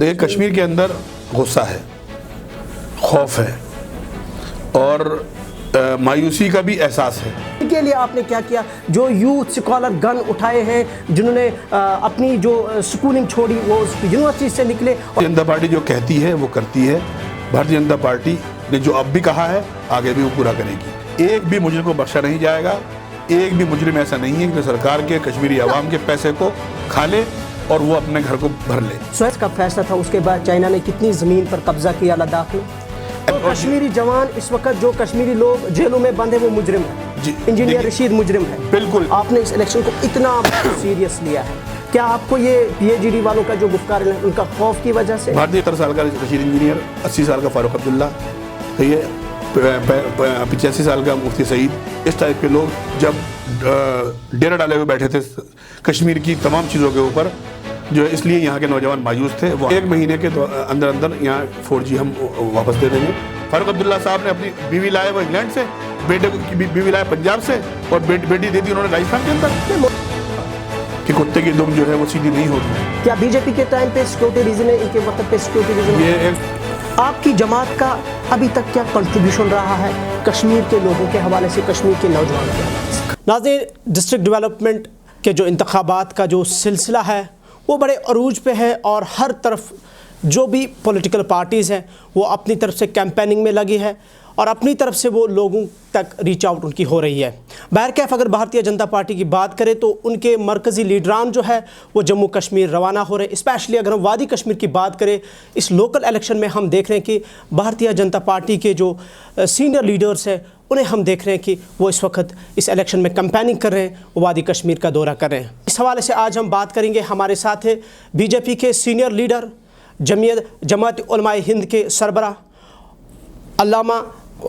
دیکھیں کشمیر کے اندر غصہ ہے، خوف ہے اور مایوسی کا بھی احساس ہے۔ کے لیے آپ نے کیا کیا؟ جو یوتھ سکالر گن اٹھائے ہیں، جنہوں نے اپنی جو سکولنگ چھوڑی وہ یونیورسٹی سے نکلے۔ بھارتیہ جنتا پارٹی جو کہتی ہے وہ کرتی ہے۔ بھارتیہ جنتا پارٹی نے جو اب بھی کہا ہے آگے بھی وہ پورا کرے گی۔ ایک بھی مجرم کو بخشا نہیں جائے گا۔ ایک بھی مجرم ایسا نہیں ہے کہ سرکار کے کشمیری عوام کے پیسے کو کھا لے اور وہ اپنے گھر کو بھر لے۔ سویس کا فیصلہ تھا، اس کے بعد چائنا نے کتنی زمین پر قبضہ کیا لداخ میں۔ کشمیری جوان اس وقت جو کشمیری لوگ جیلوں میں بند ہیں وہ مجرم ہیں۔ انجینئر رشید مجرم ہے۔ بالکل آپ نے اس الیکشن کو اتنا سیریس لیا ہے، کیا آپ کو یہ پی ایچ ڈی والوں کا جو گفتگو ہے ان کا خوف کی وجہ سے؟ 70 سال کا رشید انجینئر، 80 سال کا فاروق عبداللہ، یہ 85 سال کا مفتی سعید، اس ٹائپ کے لوگ جب ڈیرہ ڈالے ہوئے بیٹھے تھے کشمیر کی تمام چیزوں کے اوپر، جو اس لیے یہاں کے نوجوان مایوس تھے۔ وہ 1 مہینے کے اندر یہاں 4G ہم واپس دے دیں گے۔ فاروق عبداللہ صاحب نے اپنی بیوی لائے وہ انگلینڈ سے، بیٹے کی بیوی لائے پنجاب سے، اور بیٹی دے دی انہوں نے راجستھان کے اندر، کہ کتے کی دم جو ہے وہ سیدھی نہیں ہوتی۔ کیا بی جے پی کے ٹائم پہ سیکورٹی ریزن ہے، ان کے وقت پہ سیکورٹی ریزن ہے؟ یہ ایک آپ کی جماعت کا ابھی تک کیا کنٹریبیوشن رہا ہے کشمیر کے لوگوں کے حوالے سے، کشمیر کے نوجوانوں کے حوالے سے؟ ناظرین، ڈسٹرکٹ ڈیولپمنٹ کے جو انتخابات کا جو سلسلہ ہے وہ بڑے عروج پہ ہے، اور ہر طرف جو بھی پولیٹیکل پارٹیز ہیں وہ اپنی طرف سے کیمپیننگ میں لگی ہے، اور اپنی طرف سے وہ لوگوں تک ریچ آؤٹ ان کی ہو رہی ہے۔ بہرکیف اگر بھارتیہ جنتا پارٹی کی بات کریں تو ان کے مرکزی لیڈران جو ہے وہ جموں کشمیر روانہ ہو رہے ہیں۔ اسپیشلی اگر ہم وادی کشمیر کی بات کریں، اس لوکل الیکشن میں ہم دیکھ رہے ہیں کہ بھارتیہ جنتا پارٹی کے جو سینئر لیڈرز ہیں انہیں ہم دیکھ رہے ہیں کہ وہ اس وقت اس الیکشن میں کمپیننگ کر رہے ہیں، وہ وادی کشمیر کا دورہ کر رہے ہیں۔ اس حوالے سے آج ہم بات کریں گے۔ ہمارے ساتھ ہیں بی جے پی کے سینئر لیڈر، جماعت علماء ہند کے سربراہ علامہ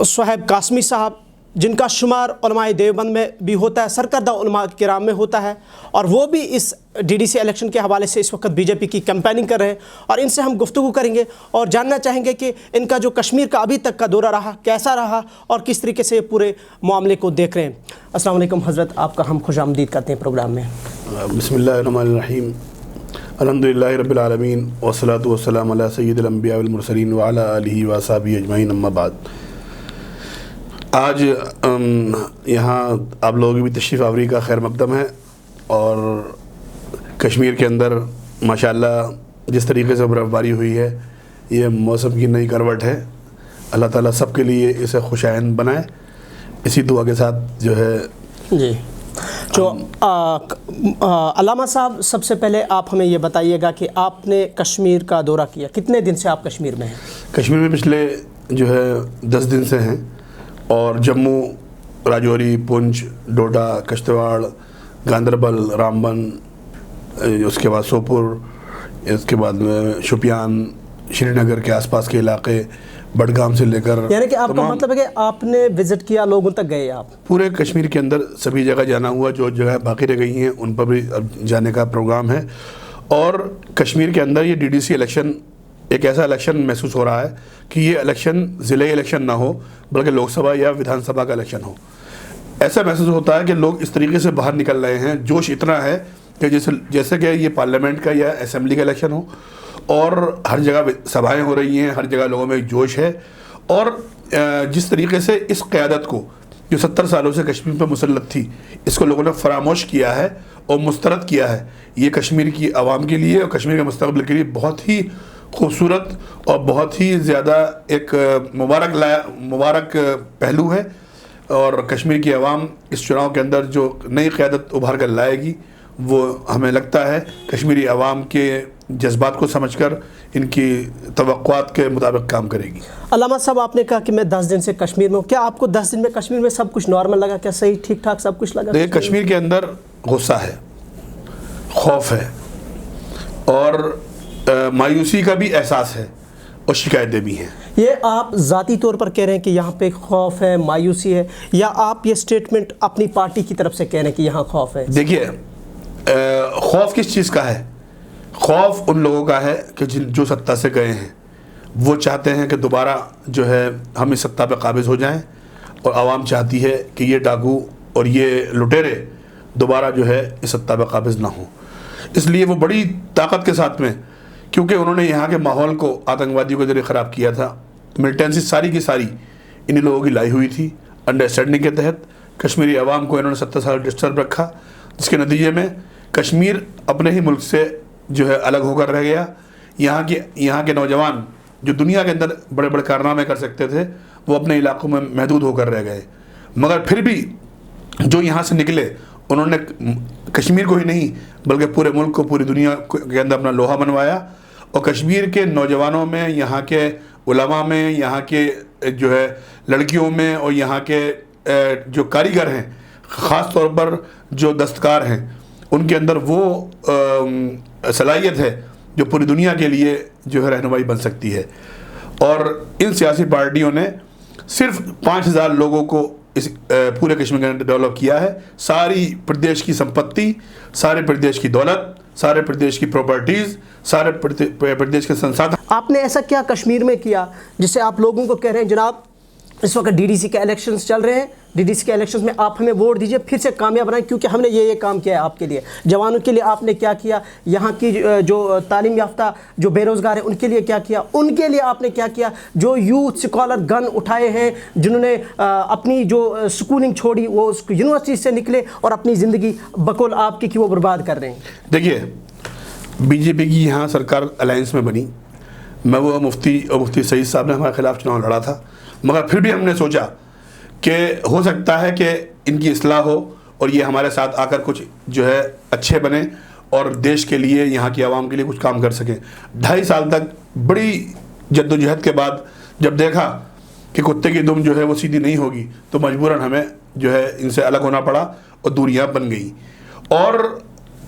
صہیب قاسمی صاحب، جن کا شمار علماء دیوبند میں بھی ہوتا ہے، سرکردہ علماء کرام میں ہوتا ہے، اور وہ بھی اس ڈی ڈی سی الیکشن کے حوالے سے اس وقت بی جے پی کی کمپیننگ کر رہے ہیں، اور ان سے ہم گفتگو کریں گے اور جاننا چاہیں گے کہ ان کا جو کشمیر کا ابھی تک کا دورہ رہا کیسا رہا اور کس طریقے سے پورے معاملے کو دیکھ رہے ہیں۔ السلام علیکم حضرت، آپ کا ہم خوش آمدید کرتے ہیں پروگرام میں۔ بسم اللہ الرحمن الرحیم، الحمدللہ رب العالمین، والصلاة والسلام علی سید الانبیاء والمرسلین وعلی آلہ وصحبہ اجمعین، اما بعد۔ آج یہاں آپ لوگوں کی بھی تشریف آوری کا خیر مقدم ہے، اور کشمیر کے اندر ماشاءاللہ جس طریقے سے برف باری ہوئی ہے، یہ موسم کی نئی کروٹ ہے۔ اللہ تعالیٰ سب کے لیے اسے خوشائند بنائے، اسی دعا کے ساتھ جو ہے۔ جی جو علامہ صاحب، سب سے پہلے آپ ہمیں یہ بتائیے گا کہ آپ نے کشمیر کا دورہ کیا، کتنے دن سے آپ کشمیر میں ہیں؟ کشمیر میں پچھلے جو ہے 10 دن سے ہیں، اور جموں، راجوری، پونچھ، ڈوڈا، کشتواڑ، گاندربل، رامبن، اس کے بعد سوپور، اس کے بعد شوپیان، شری نگر کے آس پاس کے علاقے، بڈگام سے لے کر، یعنی کہ آپ کا مطلب ہے کہ آپ نے وزٹ کیا، لوگوں تک گئے آپ؟ پورے کشمیر کے اندر سبھی جگہ جانا ہوا، جو جگہ باقی رہ گئی ہیں ان پر بھی جانے کا پروگرام ہے۔ اور کشمیر کے اندر یہ ڈی ڈی سی الیکشن ایک ایسا الیکشن محسوس ہو رہا ہے کہ یہ الیکشن ضلعی الیکشن نہ ہو، بلکہ لوک سبھا یا ودھان سبھا کا الیکشن ہو۔ ایسا محسوس ہوتا ہے کہ لوگ اس طریقے سے باہر نکل رہے ہیں، جوش اتنا ہے کہ جیسے کہ یہ پارلیمنٹ کا یا اسمبلی کا الیکشن ہو، اور ہر جگہ سبھائیں ہو رہی ہیں، ہر جگہ لوگوں میں ایک جوش ہے۔ اور جس طریقے سے اس قیادت کو جو 70 سالوں سے کشمیر پر مسلط تھی، اس کو لوگوں نے فراموش کیا ہے اور مسترد کیا ہے، یہ کشمیر کی عوام کے لیے اور کشمیر کے مستقبل کے لیے بہت ہی خوبصورت اور بہت ہی زیادہ ایک مبارک پہلو ہے۔ اور کشمیر کی عوام اس چناؤ کے اندر جو نئی قیادت ابھار کر لائے گی، وہ ہمیں لگتا ہے کشمیری عوام کے جذبات کو سمجھ کر ان کی توقعات کے مطابق کام کرے گی۔ علامہ صاحب، آپ نے کہا کہ میں 10 دن سے کشمیر میں ہوں، کیا آپ کو 10 دن میں کشمیر میں سب کچھ نارمل لگا؟ کیا صحیح ٹھیک ٹھاک سب کچھ لگا؟ دیکھیں کشمیر کے اندر غصہ ہے، خوف ہے، اور مایوسی کا بھی احساس ہے، اور شکایتیں بھی ہیں۔ یہ آپ ذاتی طور پر کہہ رہے ہیں کہ یہاں پہ خوف ہے، مایوسی ہے، یا آپ یہ سٹیٹمنٹ اپنی پارٹی کی طرف سے کہہ رہے ہیں کہ یہاں خوف ہے؟ دیکھیے، خوف کس چیز کا ہے؟ خوف ان لوگوں کا ہے کہ جو سطح سے گئے ہیں، وہ چاہتے ہیں کہ دوبارہ جو ہے ہم اس سطح پہ قابض ہو جائیں، اور عوام چاہتی ہے کہ یہ ڈاکو اور یہ لٹیرے دوبارہ جو ہے اس سطح پہ قابض نہ ہوں۔ اس لیے وہ بڑی طاقت کے ساتھ میں کیونکہ انہوں نے یہاں کے ماحول کو آتنکوادیوں کے ذریعے خراب کیا تھا. ملٹنسی ساری کی ساری انہی لوگوں کی لائی ہوئی تھی. انڈرسٹینڈنگ کے تحت کشمیری عوام کو انہوں نے 70 سال ڈسٹرب رکھا, جس کے نتیجے میں کشمیر اپنے ہی ملک سے جو ہے الگ ہو کر رہ گیا. یہاں کے نوجوان جو دنیا کے اندر بڑے بڑے کارنامے کر سکتے تھے وہ اپنے علاقوں میں محدود ہو کر رہ گئے. مگر پھر بھی جو یہاں سے نکلے انہوں نے کشمیر کو ہی نہیں بلکہ پورے ملک کو, پوری دنیا کے اندر اپنا لوہا بنوایا. اور کشمیر کے نوجوانوں میں, یہاں کے علماء میں, یہاں کے جو ہے لڑکیوں میں اور یہاں کے جو کاریگر ہیں, خاص طور پر جو دستکار ہیں, ان کے اندر وہ صلاحیت ہے جو پوری دنیا کے لیے جو ہے رہنمائی بن سکتی ہے. اور ان سیاسی پارٹیوں نے صرف 5000 لوگوں کو اس پورے کشمیر کے اندر ڈیولپ کیا ہے. ساری پردیش کی سمپتی, سارے پردیش کی دولت, سارے پردیش کی پراپرٹیز, سارے پردیش کے سنسادن. آپ نے ایسا کیا کشمیر میں کیا جسے آپ لوگوں کو کہہ رہے ہیں جناب اس وقت ڈی ڈی سی کے الیکشنز چل رہے ہیں, ڈی ڈی سی کے الیکشنز میں آپ ہمیں ووٹ دیجئے, پھر سے کامیاب بنائیں, کیونکہ ہم نے یہ کام کیا ہے آپ کے لیے. جوانوں کے لیے آپ نے کیا کیا, یہاں کی جو تعلیم یافتہ جو بے روزگار ہیں ان کے لیے کیا کیا, ان کے لیے آپ نے کیا کیا, جو یوتھ اسکالر گن اٹھائے ہیں جنہوں نے اپنی جو سکولنگ چھوڑی وہ یونیورسٹی سے نکلے اور اپنی زندگی بقول آپ کی وہ برباد کر رہے ہیں. دیکھیے بی جے پی کی یہاں سرکار الائنس میں بنی, میں وہ مفتی سعید صاحب نے ہمارے خلاف چناؤ لڑا تھا, مگر پھر بھی ہم نے سوچا کہ ہو سکتا ہے کہ ان کی اصلاح ہو اور یہ ہمارے ساتھ آ کر کچھ جو ہے اچھے بنے اور دیش کے لیے, یہاں کی عوام کے لیے کچھ کام کر سکیں. 2.5 سال تک بڑی جدوجہد کے بعد جب دیکھا کہ کتے کی دم جو ہے وہ سیدھی نہیں ہوگی تو مجبوراً ہمیں جو ہے ان سے الگ ہونا پڑا اور دوریاں بن گئی. اور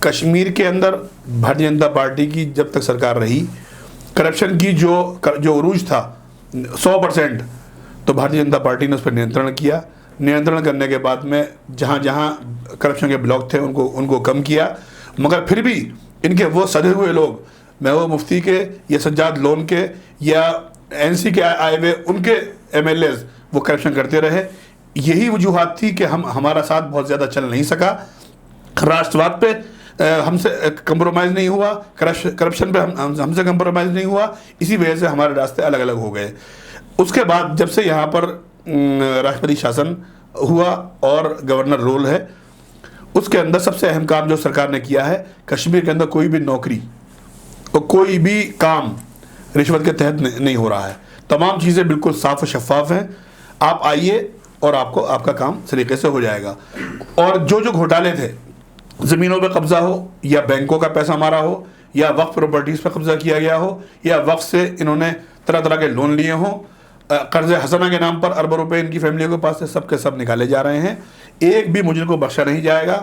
کشمیر کے اندر بھارتیہ جنتا پارٹی کی جب تک سرکار رہی, کرپشن کی جو عروج تھا 100%, تو بھارتیہ جنتا پارٹی نے اس پر نینترن کیا. نینترن کرنے کے بعد میں جہاں جہاں کرپشن کے بلاک تھے ان کو کم کیا. مگر پھر بھی ان کے وہ سدے ہوئے لوگ, محبوبہ مفتی کے یا سجاد لون کے یا این سی کے آئے ہوئے ان کے ایم ایل ایز وہ کرپشن کرتے رہے. یہی وجوہات تھی کہ ہمارا ساتھ بہت زیادہ چل نہیں سکا. راشٹرواد پہ ہم سے کمپرومائز نہیں ہوا, کرپشن پہ ہم سے کمپرومائز نہیں ہوا, اسی وجہ سے ہمارے راستے الگ الگ ہو گئے. اس کے بعد جب سے یہاں پر راشٹرپتی شاسن ہوا اور گورنر رول ہے, اس کے اندر سب سے اہم کام جو سرکار نے کیا ہے, کشمیر کے اندر کوئی بھی نوکری اور کوئی بھی کام رشوت کے تحت نہیں ہو رہا ہے. تمام چیزیں بالکل صاف و شفاف ہیں. آپ آئیے اور آپ کا کام طریقے سے ہو جائے گا. اور جو گھوٹالے تھے, زمینوں پہ قبضہ ہو یا بینکوں کا پیسہ مارا ہو یا وقف پراپرٹیز پہ قبضہ کیا گیا ہو یا وقف سے انہوں نے طرح طرح کے لون لیے ہوں, قرض حسنہ کے نام پر اربوں روپے ان کی فیملیوں کے پاس سے سب کے سب نکالے جا رہے ہیں. ایک بھی مجرم کو بخشا نہیں جائے گا.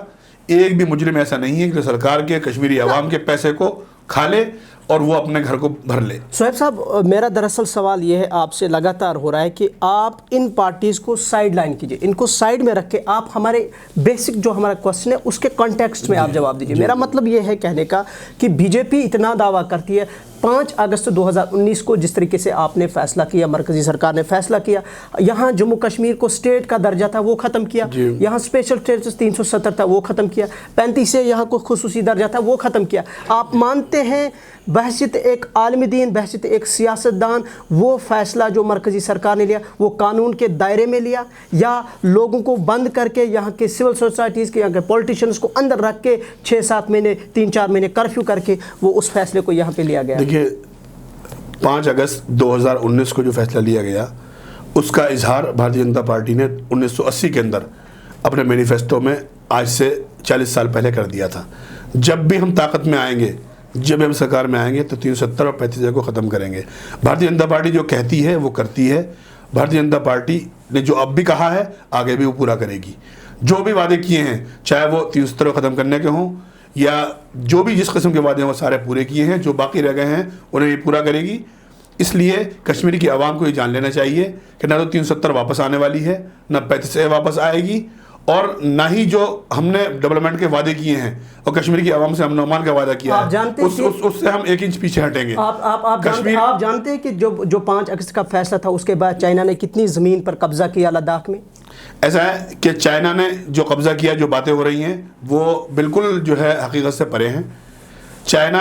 ایک بھی مجرم ایسا نہیں ہے کہ سرکار کے کشمیری عوام کے پیسے کو کھا لے اور وہ اپنے گھر کو بھر لے. صہیب صاحب, میرا دراصل سوال یہ ہے آپ سے لگاتار ہو رہا ہے کہ آپ ان پارٹیز کو سائیڈ لائن کیجئے, ان کو سائیڈ میں رکھ کے آپ ہمارے بیسک جو ہمارا کوسچن ہے اس کے کانٹیکسٹ میں آپ جواب دیجئے. میرا مطلب یہ ہے کہنے کا کہ بی جے پی اتنا دعویٰ کرتی ہے 5 اگست 2019 کو جس طریقے سے آپ نے فیصلہ کیا, مرکزی سرکار نے فیصلہ کیا, یہاں جموں کشمیر کو اسٹیٹ کا درجہ تھا وہ ختم کیا, یہاں اسپیشل اسٹیٹس 370 تھا وہ ختم کیا, 35 سے یہاں کو خصوصی درجہ تھا وہ ختم کیا. آپ مانتے ہیں بحثیت ایک عالم دین, بحثیت ایک سیاستدان, وہ فیصلہ جو مرکزی سرکار نے لیا وہ قانون کے دائرے میں لیا یا لوگوں کو بند کر کے یہاں کے سول سوسائٹیز کے, یہاں کے پولیٹیشنز کو اندر رکھ کے 6-7 مہینے 3-4 مہینے کرفیو کر کے وہ اس فیصلے کو یہاں پہ لیا گیا؟ دیکھیے 5 اگست 2019 کو جو فیصلہ لیا گیا اس کا اظہار بھارتیہ جنتا پارٹی نے 1980 کے اندر اپنے مینیفیسٹو میں آج سے 40 سال پہلے کر دیا تھا. جب بھی ہم طاقت میں آئیں گے, جب ہم سرکار میں آئیں گے تو 370 اور 35 کو ختم کریں گے. بھارتیہ جنتا پارٹی جو کہتی ہے وہ کرتی ہے. بھارتیہ جنتا پارٹی نے جو اب بھی کہا ہے آگے بھی وہ پورا کرے گی. جو بھی وعدے کیے ہیں, چاہے وہ 370 کو ختم کرنے کے ہوں یا جو بھی جس قسم کے وعدے ہیں وہ سارے پورے کیے ہیں, جو باقی رہ گئے ہیں انہیں یہ پورا کرے گی. اس لیے کشمیر کی عوام کو یہ جان لینا چاہیے کہ نہ تو 370 واپس آنے والی ہے, نہ 35 واپس آئے گی, اور نہ ہی جو ہم نے ڈیولپمنٹ کے وعدے کیے ہیں اور کشمیر کی عوام سے امن و امان کا وعدہ کیا ہے اس سے ہم 1 انچ پیچھے ہٹیں گے. آپ جانتے ہیں کہ جو 5 اگست کا فیصلہ تھا اس کے بعد چائنا نے کتنی زمین پر قبضہ کیا لداخ میں؟ ایسا ہے کہ چائنا نے جو قبضہ کیا, جو باتیں ہو رہی ہیں وہ بالکل جو ہے حقیقت سے پرے ہیں. چائنا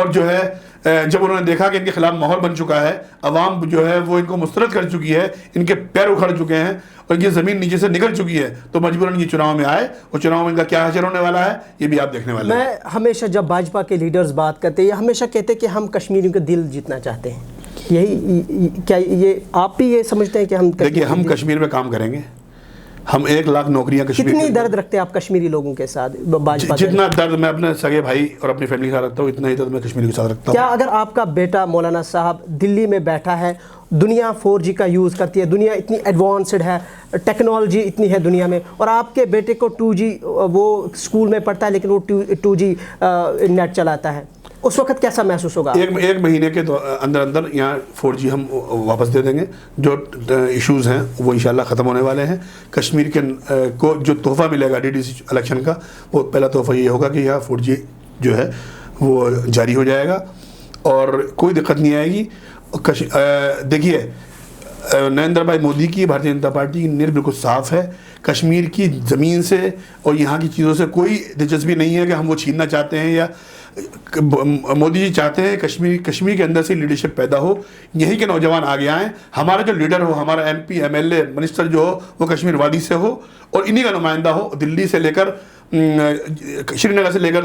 اور جو ہے جب انہوں نے دیکھا کہ ان کے خلاف ماحول بن چکا ہے, عوام جو ہے وہ ان کو مسترد کر چکی ہے, ان کے پیر اکھڑ چکے ہیں اور ان کی زمین نیچے سے نکل چکی ہے, تو مجبوراً یہ چناؤ میں آئے, اور چناؤ میں ان کا کیا حشر ہونے والا ہے یہ بھی آپ دیکھنے والے ہیں. میں ہمیشہ جب بھاجپا کے لیڈرز بات کرتے ہیں یہ ہمیشہ کہتے ہیں کہ ہم کشمیریوں کا دل جیتنا چاہتے ہیں, یہی کیا یہ آپ بھی یہ سمجھتے ہیں کہ ہم دیکھیے ہم کشمیر میں کام کریں گے, ہم 1 لاکھ نوکریاں کشمیر. کتنی درد رکھتے ہیں آپ کشمیری لوگوں کے ساتھ؟ جتنا درد میں اپنے سگے بھائی اور اپنی فیملی کے ساتھ رکھتا ہوں اتنا ہی درد میں کشمیری کے ساتھ رکھتا ہوں. کیا اگر آپ کا بیٹا مولانا صاحب دلی میں بیٹھا ہے, دنیا 4G کا یوز کرتی ہے, دنیا اتنی ایڈوانسڈ ہے, ٹیکنالوجی اتنی ہے دنیا میں, اور آپ کے بیٹے کو 2G وہ اسکول میں پڑھتا ہے لیکن وہ 2G نیٹ چلاتا ہے, اس وقت کیسا محسوس ہوگا؟ ایک مہینے کے اندر اندر یہاں 4G ہم واپس دے دیں گے. جو ایشوز ہیں وہ انشاءاللہ ختم ہونے والے ہیں. کشمیر کے کو جو تحفہ ملے گا DDC الیکشن کا, وہ پہلا تحفہ یہ ہوگا کہ یہاں 4G جو ہے وہ جاری ہو جائے گا اور کوئی دقت نہیں آئے گی. دیکھیے نریندر بھائی مودی کی بھارتیہ جنتا پارٹی کی نیت بالکل صاف ہے. کشمیر کی زمین سے اور یہاں کی چیزوں سے کوئی دلچسپی نہیں ہے کہ ہم وہ چھیننا چاہتے ہیں, یا مودی جی چاہتے ہیں کشمیر کے اندر سے لیڈرشپ پیدا ہو, یہیں کے نوجوان آگے آئیں, ہمارا جو لیڈر ہو, ہمارا MP MLA منسٹر جو ہو وہ کشمیر وادی سے ہو اور انہی کا نمائندہ ہو, دلی سے لے کر شری نگر سے لے کر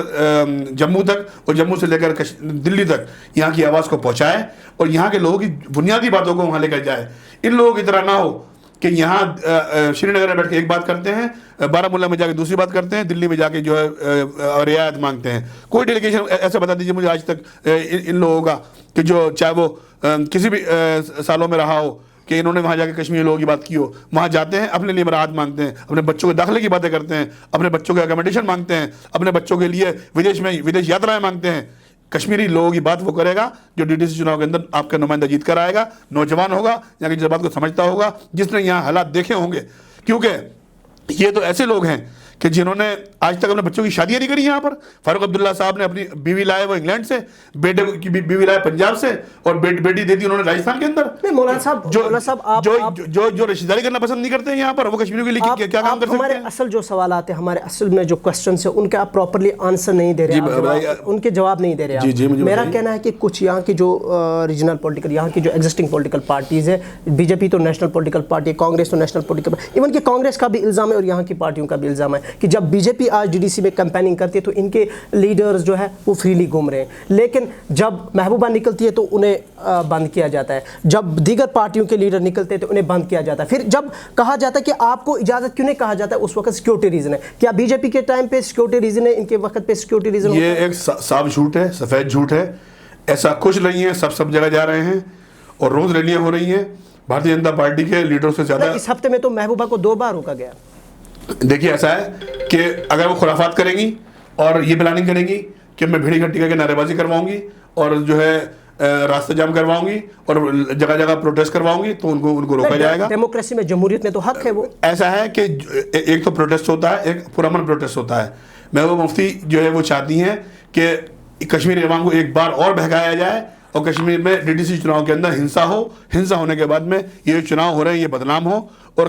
جموں تک اور جموں سے لے کر دلی تک یہاں کی آواز کو پہنچائے اور یہاں کے لوگوں کی بنیادی باتوں کو وہاں لے کر جائے. ان لوگوں کی طرح نہ ہو کہ یہاں شری نگر میں بیٹھ کے ایک بات کرتے ہیں, بارہ میں جا کے دوسری بات کرتے ہیں, دلی میں جا کے جو ہے رعایت مانگتے ہیں. کوئی ڈیلیگیشن ایسا بتا دیجیے مجھے آج تک ان لوگوں کا کہ جو چاہے وہ کسی بھی سالوں میں رہا ہو کہ انہوں نے وہاں جا کے کشمیری لوگوں کی بات کی ہو. وہاں جاتے ہیں, اپنے لیے مراحت مانگتے ہیں, اپنے بچوں کے داخلے کی باتیں کرتے ہیں, اپنے بچوں کے اکاموڈیشن مانگتے ہیں, اپنے بچوں کے لیے ودیش یاترائیں مانگتے ہیں. کشمیری لوگوں کی بات وہ کرے گا جو DDC چناؤ کے اندر آپ کا نمائندہ جیت کر آئے گا, نوجوان ہوگا, یہاں کی جذبات کو سمجھتا ہوگا, جس نے یہاں حالات دیکھے ہوں گے. کیونکہ یہ تو ایسے لوگ ہیں کہ جنہوں نے آج تک اپنے بچوں کی شادیاں نہیں کری. یہاں پر فاروق عبداللہ صاحب نے اپنی بیوی لائے وہ انگلینڈ سے, بیٹے کی بیوی لائے پنجاب سے, اور بیٹی دے دی انہوں نے راجستھان کے اندر. مولانا صاحب جو رشتہ داری کرنا پسند نہیں کرتے ہیں یہاں پر, وہ کشمیریوں کے لیے کیا کام کر سکتے ہیں؟ ہمارے اصل جو سوالات ہیں, ہمارے اصل میں جو کوسچنز ہیں ان کے آپ پراپرلی آنسر نہیں دے رہے, ان کے جواب نہیں دے رہے. میرا کہنا ہے کہ کچھ یہاں کی جو ریجنل پولیٹیکل, یہاں کی جو ایگزسٹنگ پولیٹیکل پارٹیز ہے, BJP تو نیشنل پولیٹیکل پارٹی ہے, کانگریس تو نیشنل پولیٹیکل, ایون کہ کانگریس کا بھی الزام ہے اور یہاں کی پارٹیوں کا بھی الزام ہے کہ جب BJP آج DDC میں کیمپیننگ کرتی ہے تو ان کے لیڈرز جو ہے وہ فریلی گھوم رہے ہیں, لیکن جب محبوبہ نکلتی ہے تو انہیں بند کیا جاتا ہے, جب دیگر پارٹیوں کے لیڈر نکلتے ہیں تو انہیں بند کیا جاتا ہے. پھر جب کہا جاتا ہے کہ آپ کو اجازت کیوں نہیں کہا جاتا ہے, اس وقت سیکیورٹی ریزن ہے. کیا BJP کے ٹائم پہ سیکیورٹی ریزن ہے, ان کے وقت پہ سیکیورٹی ریزن ہے؟ یہ ایک صاف جھوٹ ہے, سفید جھوٹ ہے. ایسا کچھ نہیں ہے, سب جگہ جا رہے ہیں اور روز ریلیاں ہو رہی ہیں. بھارتیہ جنتا پارٹی کے لیڈروں سے زیادہ اس ہفتے میں تو محبوبہ کو 2 بار روکا گیا. دیکھیے ایسا ہے کہ اگر وہ خرافات کریں گی اور یہ پلاننگ کریں گی کہ میں بھیڑی گھٹی کر کے نعرے بازی کرواؤں گی اور جو ہے راستہ جام کرواؤں گی اور جگہ جگہ پروٹیسٹ کرواؤں گی تو ان کو روکا جائے گا. ڈیموکریسی میں, جمہوریت میں تو حق ہے. وہ ایسا ہے کہ ایک تو پروٹیسٹ ہوتا ہے, ایک پرامن پروٹیسٹ ہوتا ہے. محبوبہ مفتی جو ہے وہ چاہتی ہیں کہ کشمیری عوام کو ایک بار اور بہکایا جائے اور کشمیر میں DDC چناؤ کے اندر ہنسا ہو, ہنسا ہونے کے بعد میں یہ چناؤ ہو رہے ہیں یہ بدنام ہو اور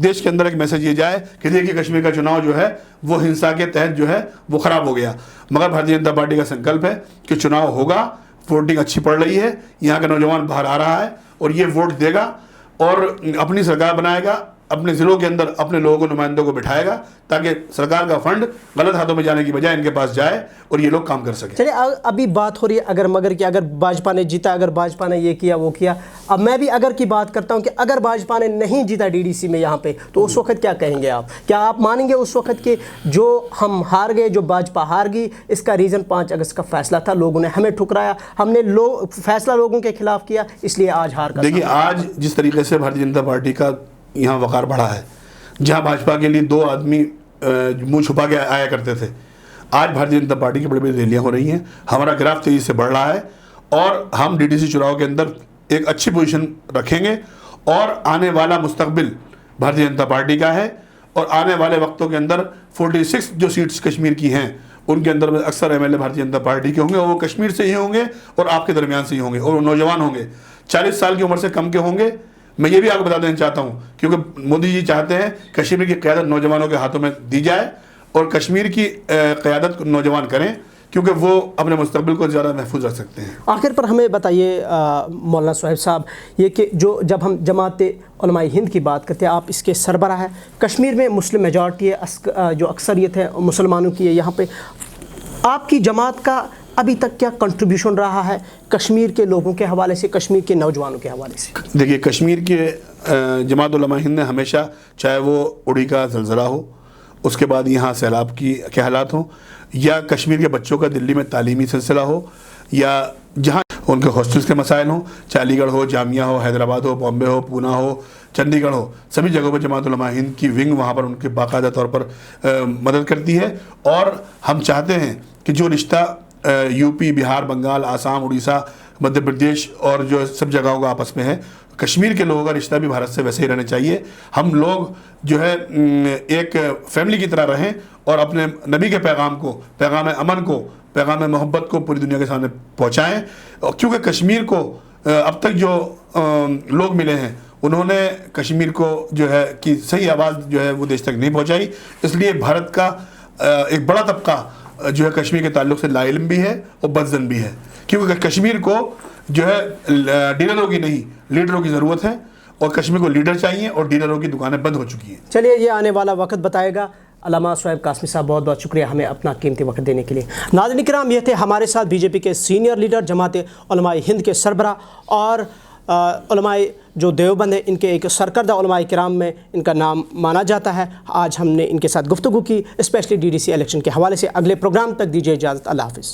دیش کے اندر ایک میسج یہ جائے کہ دیکھیے کشمیر کا چناؤ جو ہے وہ ہنسا کے تحت جو ہے وہ خراب ہو گیا. مگر بھارتیہ جنتا پارٹی کا سنکلپ ہے کہ چناؤ ہوگا, ووٹنگ اچھی پڑ رہی ہے, یہاں کا نوجوان باہر آ رہا ہے اور یہ ووٹ دے گا اور اپنی سرکار بنائے گا, اپنے ضلعوں کے اندر اپنے لوگوں کو, نمائندوں کو بٹھائے گا تاکہ سرکار کا فنڈ غلط ہاتھوں میں جانے کی بجائے ان کے پاس جائے اور یہ لوگ کام کر سکیں. چلیے ابھی بات ہو رہی ہے اگر مگر کی, اگر بھاجپا نے جیتا, اگر بھاجپا نے یہ کیا وہ کیا. اب میں بھی اگر کی بات کرتا ہوں کہ اگر بھاجپا نے نہیں جیتا DDC میں یہاں پہ تو اس وقت کیا کہیں گے آپ؟ کیا آپ مانیں گے اس وقت کہ جو ہم ہار گئے, جو بھاجپا ہار گئی, اس کا ریزن 5 اگست کا فیصلہ تھا, لوگوں نے ہمیں ٹھکرایا, ہم نے فیصلہ لوگوں کے خلاف کیا, اس لیے آج ہار کا. دیکھیے آج جس طریقے سے بھارتیہ جنتا پارٹی کا یہاں وقار بڑھا ہے, جہاں بھاجپا کے لیے 2 آدمی منہ چھپا کے آیا کرتے تھے, آج بھارتیہ جنتا پارٹی کی بڑی بڑی ریلیاں ہو رہی ہیں, ہمارا گراف تیزی سے بڑھ رہا ہے اور ہم DDC چناؤ کے اندر ایک اچھی پوزیشن رکھیں گے اور آنے والا مستقبل بھارتیہ جنتا پارٹی کا ہے. اور آنے والے وقتوں کے اندر 46 جو سیٹس کشمیر کی ہیں ان کے اندر اکثر MLA بھارتیہ جنتا پارٹی کے ہوں گے اور وہ کشمیر سے ہی ہوں گے اور آپ کے درمیان سے ہی ہوں گے اور وہ نوجوان ہوں گے, 40 سال کی عمر سے کم کے ہوں گے. میں یہ بھی آپ کو بتا دینا چاہتا ہوں کیونکہ مودی جی چاہتے ہیں کشمیر کی قیادت نوجوانوں کے ہاتھوں میں دی جائے اور کشمیر کی قیادت نوجوان کریں. کیونکہ وہ اپنے مستقبل کو زیادہ محفوظ رکھ سکتے ہیں۔ آخر پر ہمیں بتائیے مولانا صہیب صاحب، یہ کہ جب ہم جماعت علماء ہند کی بات کرتے ہیں، آپ اس کے سربراہ ہیں، کشمیر میں مسلم میجارٹی ہے، جو اکثریت ہے مسلمانوں کی ہے یہاں پہ، آپ کی جماعت کا ابھی تک کیا کنٹریبیوشن رہا ہے کشمیر کے لوگوں کے حوالے سے، کشمیر کے نوجوانوں کے حوالے سے؟ دیکھیے، کشمیر کے جماعت علماء ہند نے ہمیشہ، چاہے وہ اڑی کا زلزلہ ہو، اس کے بعد یہاں سیلاب کے حالات ہوں، یا کشمیر کے بچوں کا دلی میں تعلیمی سلسلہ ہو، یا جہاں ان کے ہاسٹلس کے مسائل ہوں، چاہے علی گڑھ ہو، جامعہ ہو، حیدرآباد ہو، بامبے ہو، پونا ہو، چنڈی گڑھ ہو، سبھی جگہوں پر جماعت علماء ہند کی ونگ وہاں پر ان کے باقاعدہ طور پر مدد کرتی ہے۔ اور ہم چاہتے ہیں کہ جو رشتہ یو پی، بہار، بنگال، آسام، اڑیسہ، مدھیہ پردیش اور جو سب جگہوں کا آپس میں ہے، کشمیر کے لوگوں کا رشتہ بھی بھارت سے ویسے ہی رہنا چاہیے۔ ہم لوگ جو ہے ایک فیملی کی طرح رہیں اور اپنے نبی کے پیغام کو، پیغام امن کو، پیغام محبت کو پوری دنیا کے سامنے پہنچائیں، کیونکہ کشمیر کو اب تک جو لوگ ملے ہیں انہوں نے کشمیر کو جو ہے کہ صحیح آواز جو ہے وہ دیش تک نہیں پہنچائی۔ اس لیے بھارت کا ایک بڑا طبقہ جو ہے کشمیر کے تعلق سے لا علم بھی ہے اور بدظن بھی ہے، کیونکہ کشمیر کو جو ہے ڈیلروں کی نہیں، لیڈروں کی ضرورت ہے، اور کشمیر کو لیڈر چاہیے، اور ڈیلروں کی دکانیں بند ہو چکی ہیں۔ چلیے، یہ آنے والا وقت بتائے گا۔ علامہ صہیب قاسمی صاحب، بہت بہت شکریہ ہمیں اپنا قیمتی وقت دینے کے لیے۔ ناظرین کرام، یہ تھے ہمارے ساتھ بی جے پی کے سینئر لیڈر، جماعت علماء ہند کے سربراہ اور علماء جو دیوبند ہیں، ان کے ایک سرکردہ علماء کرام میں ان کا نام مانا جاتا ہے۔ آج ہم نے ان کے ساتھ گفتگو کی، اسپیشلی DDC الیکشن کے حوالے سے۔ اگلے پروگرام تک دیجیے اجازت، اللہ حافظ۔